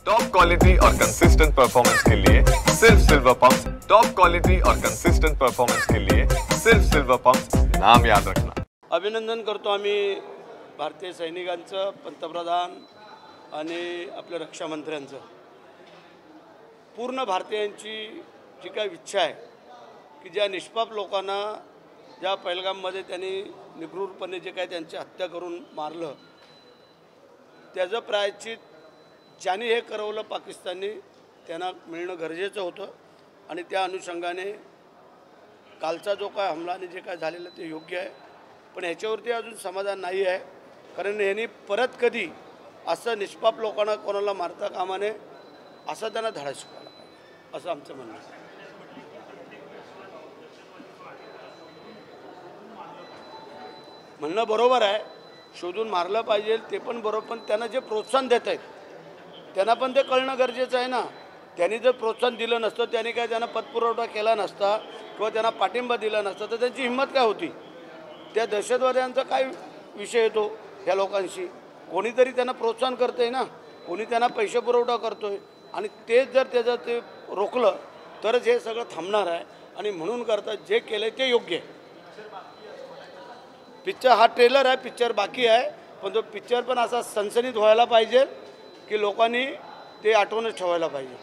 Top quality और consistent performance के लिए सिर्फ सिल्वर पंप्स। टॉप क्वालिटी और कंसिस्टेंट परफॉर्मेंस के लिए सिर्फ सिल्वर पंप्स, नाम याद रखना। अभिनंदन करतो आम्ही भारतीय सैनिकांचं, पंतप्रधान आणि आपल्या रक्षा मंत्र्यांचं। पूर्ण भारतीयांची जी काही इच्छा आहे की ज्या निष्पाप लोकांना ज्या पहलगाममध्ये त्यांनी निगृढपणे जे काही त्यांची हत्या करून मारलं, त्याचं प्रायश्चित ज्यांनी हे करवलं पाकिस्ताननी त्यांना मिळणं गरजेचं होतं। आणि त्या अनुषंगाने कालचा जो काय हमला आणि जे काय झालेलं ते योग्य आहे, पण ह्याच्यावरती अजून समाधान नाही आहे। कारण यांनी परत कधी असं निष्पाप लोकांना कोणाला मारता कामा नये असं त्यांना धडा शिकवायला पाहिजे, असं आमचं म्हणणं आहे। म्हणणं बरोबर आहे, शोधून मारलं पाहिजे ते पण बरोबर, पण त्यांना जे प्रोत्साहन देत आहेत त्यांना पण ते कळणं गरजेचं आहे ना। त्यांनी जर प्रोत्साहन दिलं नसतं, त्यांनी काय त्यांना पतपुरवठा केला नसता किंवा त्यांना पाठिंबा दिला नसता तर त्यांची हिंमत काय होती? त्या दहशतवाद्यांचा काय विषय येतो ह्या लोकांशी? कोणीतरी त्यांना प्रोत्साहन करतंय ना, कोणी त्यांना पैसे पुरवठा करतोय, आणि तेच जर त्याचं ते रोखलं तरच हे सगळं थांबणार आहे। आणि म्हणून करता जे केलं ते योग्य आहे। पिक्चर हा ट्रेलर आहे, पिक्चर बाकी आहे, पण तो पिक्चर पण असा सनसनीत व्हायला पाहिजे की लोकांनी ते आठवणच ठेवायला पाहिजे।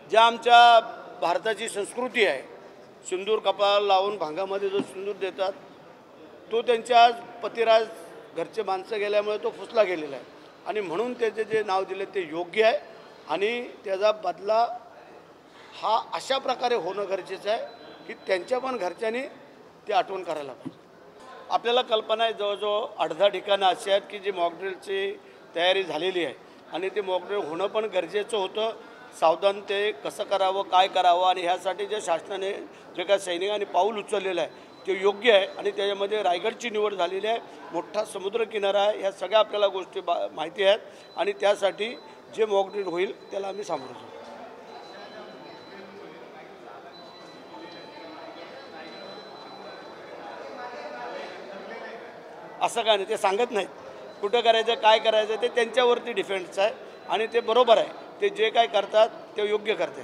ज्या आमच्या भारताची संस्कृती आहे, सिंदूर कपाळाला लावून भांगामध्ये जो सिंदूर देतात तो त्यांच्या पतिराज घरचे माणसं गेल्यामुळे तो फुसला गेलेला आहे। आणि म्हणून त्याचे जे नाव दिले ते योग्य आहे आणि त्याचा बदला हा अशा प्रकारे होणं गरजेचं आहे की त्यांच्या पण घरच्यांनी ते आठवण करायला पाहिजे। आपल्याला कल्पना आहे जवळजवळ 18 ठिकाणं अशी आहेत की जी मॉकड्रिलची तयारी झालेली आहे आणि ते मॉकड्रिल होणं पण गरजेचं होतं। सावधान ते कसं करावं, काय करावं, आणि ह्यासाठी जे शासनाने जे काय सैनिकांनी पाऊल उचललेलं आहे ते योग्य आहे। आणि त्याच्यामध्ये रायगडची निवड झालेली आहे, मोठा समुद्रकिनारा आहे, ह्या सगळ्या आपल्याला गोष्टी माहिती आहेत आणि त्यासाठी जे मॉकड्रिल होईल त्याला आम्ही सामोरं जाऊ। असं काय नाही, ते सांगत नाहीत कुठं करायचं काय करायचं, ते त्यांच्यावरती डिपेंड्स आहे आणि ते बरोबर आहे। ते जे काय करतात ते योग्य करतात।